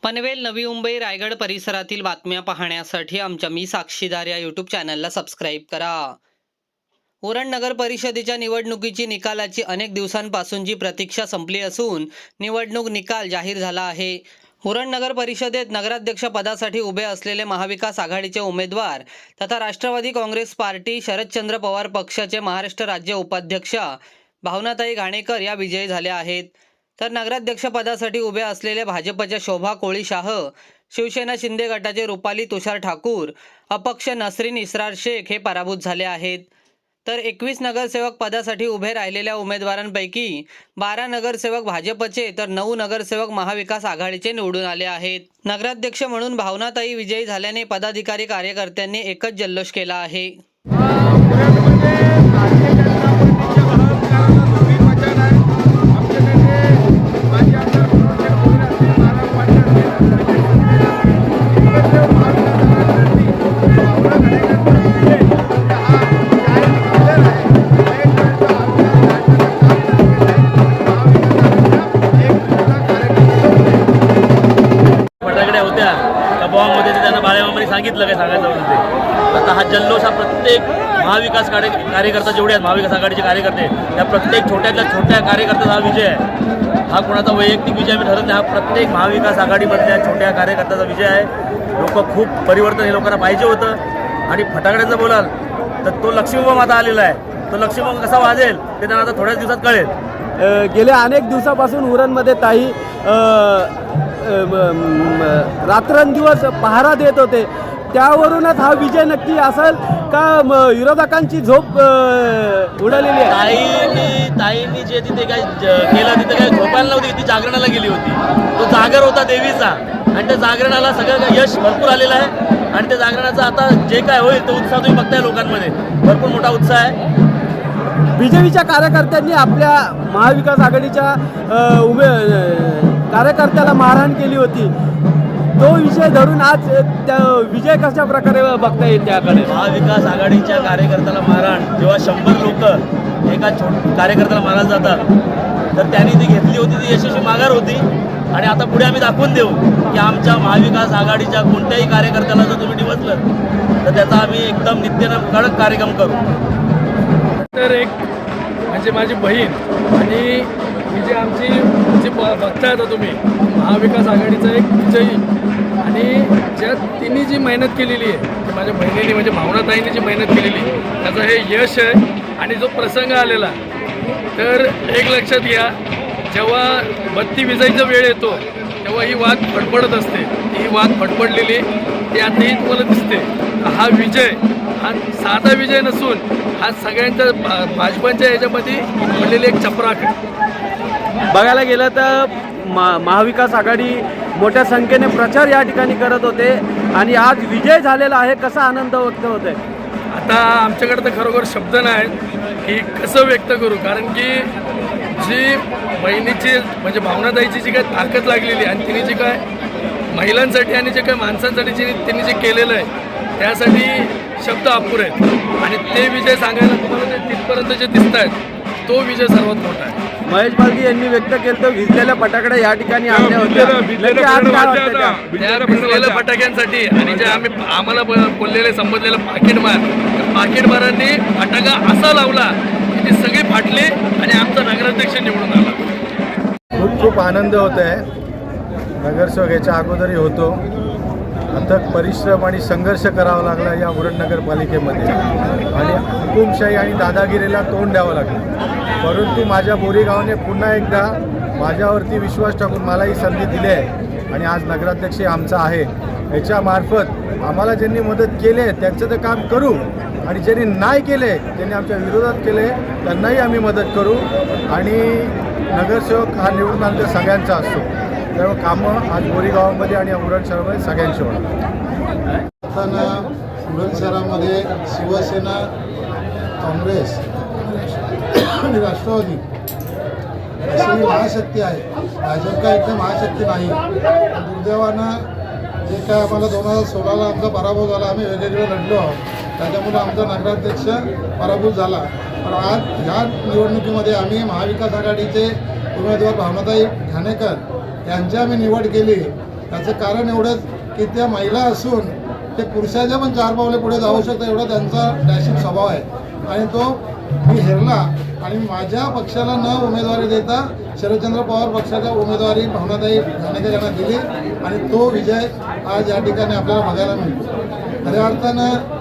पनवेल, नवी मुंबई, रायगड परिसरातील बातम्या पाहण्यासाठी आमच्या मी साक्षीदार या यूट्यूब चॅनलला सबस्क्राईब करा. उरण नगर परिषदेच्या निवडणुकीची निकालाची अनेक दिवसांपासूनची प्रतीक्षा संपली असून निवडणूक निकाल जाहीर झाला आहे. उरण नगर परिषदेत नगराध्यक्ष पदासाठी उभे असलेले महाविकास आघाडीचे उमेदवार तथा राष्ट्रवादी काँग्रेस पार्टी शरदचंद्र पवार पक्षाचे महाराष्ट्र राज्य उपाध्यक्ष भावनाताई घाणेकर या विजयी झाल्या आहेत. तर नगराध्यक्ष पदासाठी उभे असलेले भाजपच्या शोभा कोळीशाह, शिवसेना शिंदे गटाचे रुपाली तुषार ठाकूर, अपक्ष नसरीन इसरार शेख हे पराभूत झाले आहेत. तर 21 नगरसेवक पदासाठी उभे राहिलेल्या उमेदवारांपैकी 12 नगरसेवक भाजपचे तर 9 नगरसेवक महाविकास आघाडीचे निवडून आले आहेत. नगराध्यक्ष म्हणून भावनाताई विजयी झाल्याने पदाधिकारी कार्यकर्त्यांनी एकच जल्लोष केला आहे. मध्ये त्यांना बाळेमामांनी सांगितलं काय सांगायचं होतं ते. आता हा जल्लोष हा प्रत्येक महाविकास कार्यकर्ता जेवढे आहेत महाविकास आघाडीचे कार्यकर्ते त्या प्रत्येक छोट्यातल्या छोट्या कार्यकर्त्याचा हा विजय आहे. हा कोणाचा वैयक्तिक विजय मी ठरत नाही, हा प्रत्येक महाविकास आघाडीमधल्या छोट्या कार्यकर्त्याचा विजय आहे. लोक खूप परिवर्तन हे लोकांना पाहिजे होतं. आणि फटाकड्याचं बोलाल तर तो लक्ष्मीबॉम्ब आता आलेला आहे. तो लक्ष्मीबॉम्ब कसा वाजेल ते त्यांना आता थोड्याच दिवसात कळेल. गेल्या अनेक दिवसापासून उरणमध्ये ताई रात्रंदिवस पहारा देत होते. त्यावरूनच हा विजय नक्की असेल का विरोधकांची झोप उडालेली आहे? ताईंनी जे तिथे काय केलं तिथे काय झोपायला नव्हती, ती जागरणाला गेली होती. तो जागर होता देवीचा आणि त्या जागरणाला सगळं यश भरपूर आलेलं आहे. आणि त्या जागरणाचा आता जे काय होईल तो उत्साह तुम्ही बघताय लोकांमध्ये भरपूर मोठा उत्साह आहे. बीजेपीच्या कार्यकर्त्यांनी आपल्या महाविकास आघाडीच्या कार्यकर्त्याला मारहाण केली होती. तो विषय धरून आज त्या विजय कशा प्रकारे बघता येईल त्याकडे? महाविकास आघाडीच्या कार्यकर्त्याला मारहाण जेव्हा 100 लोक एका कार्यकर्त्याला मारायला जातात तर त्यांनी ती घेतली होती, ती यशस्वी माघार होती. आणि आता पुढे आम्ही दाखवून देऊ की आमच्या महाविकास आघाडीच्या कोणत्याही कार्यकर्त्याला जर तुम्ही डिवचलं तर त्याचा आम्ही एकदम नित्येनं कडक कार्यक्रम करू. तर एक म्हणजे माझी बहीण आणि ही जी आमची जी बघताय आता तुम्ही महाविकास आघाडीचा एक विजयी आणि ज्या तिने जी मेहनत केलेली आहे ती माझ्या बहिणीने म्हणजे भावनाताईने जी मेहनत केलेली त्याचं हे यश आहे. आणि जो प्रसंग आलेला तर एक लक्षात घ्या, जेव्हा बत्ती विजायचा वेळ येतो तेव्हा ही वाघ फडफडत असते. ही वाघ फडफडलेली ती आताही तुम्हाला दिसते. हा विजय हा साधा विजय नसून हा सगळ्यांच्या भाजपांच्या याच्यामध्ये पडलेली एक चपराक आहे. बघायला गेलं तर महाविकास आघाडी मोठ्या संख्येने प्रचार या ठिकाणी करत होते आणि आज विजय झालेला आहे. कसा आनंद व्यक्त होत आहे? आता आमच्याकडे तर खरोखर शब्द नाहीत की कसं व्यक्त करू, कारण की जी बहिणीची म्हणजे भावनाताईची जी काय ताकद लागलेली आणि तिने जी काय महिलांसाठी आणि जे काय माणसांसाठी तिने जे केलेलं आहे त्यासाठी शब्द अपुरे आहेत. आणि ते विजय सांगायला तुम्हाला ते तिथपर्यंत जे दिसत आहेत तो विजय सर्वात मोठा आहे. महेश बालदी यांनी व्यक्त केलं तर विजलेल्या फटाकड्या या ठिकाणी आणल्या होत्या. त्या भिजलेल्या फटाक्यांसाठी आणि जे आम्हाला बोललेले संबंधलेलं पाकिटमारांनी फटाका असा लावला की ती सगळी फाटली आणि आमचा नगराध्यक्ष निवडून आला. खूप आनंद होत आहे. नगरसेवक याच्या अगोदरही होतो. अथक परिश्रम आणि संघर्ष करावा लागला या उरण नगरपालिकेमध्ये आणि हुकुमशाही आणि दादागिरीला तोंड द्यावं लागलं. परंतु माझ्या बोरीगावने पुन्हा एकदा माझ्यावरती विश्वास टाकून मला ही संधी दिली आहे आणि आज नगराध्यक्ष आमचा आहे. याच्यामार्फत आम्हाला ज्यांनी मदत केली आहे त्यांचं तर काम करू आणि ज्यांनी नाही केले त्यांनी आमच्या विरोधात केले त्यांनाही आम्ही मदत करू. आणि नगरसेवक हा निवडून आमच्या सगळ्यांचा असतो. त्यामुळे कामं आज बोरीगावामध्ये आणि उरण शहरामध्ये सगळ्यांची होणार. असताना उरण शहरामध्ये शिवसेना, काँग्रेस आणि राष्ट्रवादी अशी महाशक्ती आहे. भाजप काय एकदम महाशक्ती नाही. दुर्दैवानं जे काय आम्हाला 2016ला आमचा पराभव झाला, आम्ही वेगवेगळे लढलो आहोत त्याच्यामुळे आमचा नगराध्यक्ष पराभूत झाला. पण आज ह्या निवडणुकीमध्ये आम्ही महाविकास आघाडीचे उमेदवार भावनाताई घाणेकर यांची आम्ही निवड केली त्याचं कारण एवढंच की त्या महिला असून ते पुरुषाच्या पण 4 पावले पुढे जाऊ शकतात एवढा त्यांचा डॅशिंग स्वभाव आहे. आणि तो मी हेरला आणि माझ्या पक्षाला न उमेदवारी देता शरदचंद्र पवार पक्षाच्या उमेदवारी भावनाताई घाणेकर यांना दिली आणि तो विजय आज या ठिकाणी आपल्याला बघायला मिळतो. खऱ्या अर्थानं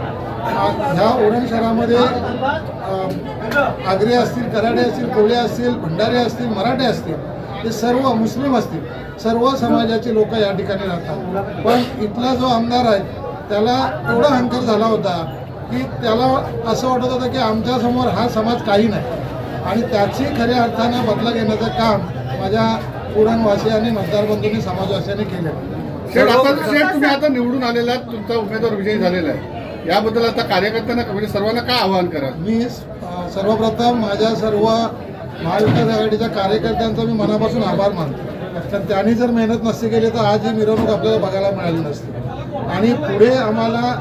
ह्या उरण शहरामध्ये आगरी असतील, कराडे असतील, कोळी असतील, भंडारी असतील, मराठे असतील, ते सर्व मुस्लिम असतील, सर्व समाजाची लोक या ठिकाणी राहतात. पण इथला जो आमदार आहे त्याला एवढा अहंकार झाला होता की त्याला असं वाटत होतं की आमच्यासमोर हा समाज काही नाही आणि त्याची खऱ्या अर्थानं बदला घेण्याचं काम माझ्या उरणवासियांनी, मतदारबंधूंनी, समाजवासियांनी केलं. तुम्ही आता निवडून आलेला आहात, तुमचा उमेदवार विजयी झालेला आहे, याबद्दल आता कार्यकर्त्यांना म्हणजे सर्वांना काय आवाहन करा? मी सर्वप्रथम माझ्या सर्व महाविकास आघाडीच्या कार्यकर्त्यांचा मी मनापासून आभार मानतो. कारण त्यांनी जर मेहनत नसती केली तर आज ही मिरवणूक आपल्याला बघायला मिळाली नसती. आणि पुढे आम्हाला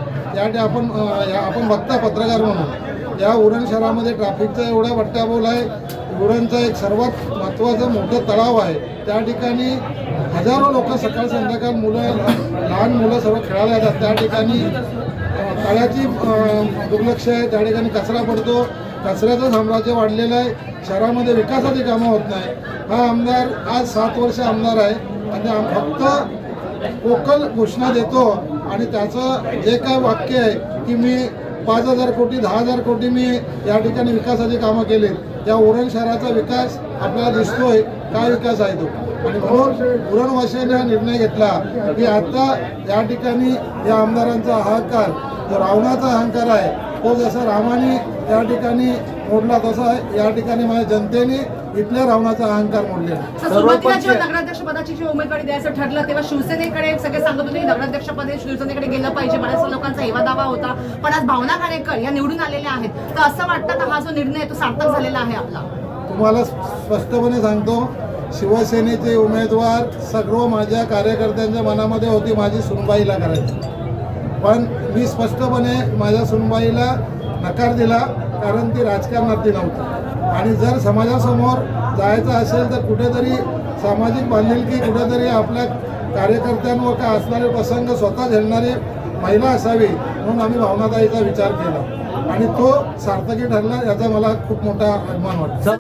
आपण बघता पत्रकार म्हणून या उरण शहरामध्ये ट्रॅफिकचा एवढा वट्टाबोल आहे. उरणचं एक सर्वात महत्त्वाचं मोठं तलाव आहे. त्या ठिकाणी हजारो लोक सकाळ संध्याकाळ लहान मुलं सर्व खेळायला येतात. त्या ठिकाणी तळ्याची दुर्लक्ष आहे, त्या ठिकाणी कचरा पडतो, कचऱ्याचं साम्राज्य वाढलेलं आहे. शहरामध्ये विकासाची कामं होत नाही. हा आमदार आज 7 वर्ष आमदार आहे आणि फक्त वोकल घोषणा देतो आणि त्याचं जे काय वाक्य आहे की मी 5,000 कोटी 10,000 कोटी मी या ठिकाणी विकासाची कामं केली. त्या उरण शहराचा विकास आपल्याला दिसतोय. काय विकास आहे तो? आणि म्हणून उरणवासियांनी हा निर्णय घेतला की आता या ठिकाणी या आमदारांचा अहंकार जो रावणाचा अहंकार आहे तो जसा रामाने या ठिकाणी मोडला तसा या ठिकाणी माझ्या जनतेने इथल्या रावणाचा अहंकार मोडलेला. सुरुवातीला जेव्हा नगराध्यक्ष पदाची जी उमेदवारी द्यायचं ठरलं तेव्हा शिवसेनेकडे सगळे सांगत होते की नगराध्यक्ष पदे शिवसेनेकडे गेलं पाहिजे, बऱ्याच लोकांचा हेवा दावा होता. पण आज भावना घाणेकर या निवडून आलेल्या आहेत, तर असं वाटतं का हा जो निर्णय आहे तो सार्थक झालेला आहे आपला? तुम्हाला स्पष्टपणे सांगतो, शिवसेनेचे उमेदवार सर्व माझ्या कार्यकर्त्यांच्या मनामध्ये होती माझी सुनबाईला करायची. पण मी स्पष्टपणे माझ्या सुनबाईला नकार दिला कारण ती राजकारणातली नव्हती. आणि जर समाजासमोर जायचं असेल तर कुठेतरी सामाजिक बांधिलकी, कुठेतरी आपल्या कार्यकर्त्यांवर काय असणारे प्रसंग स्वतः झेलणारी महिला असावी म्हणून आम्ही भावनाताईचा विचार केला आणि तो सार्थकी ठरला याचा मला खूप मोठा अभिमान वाटतो.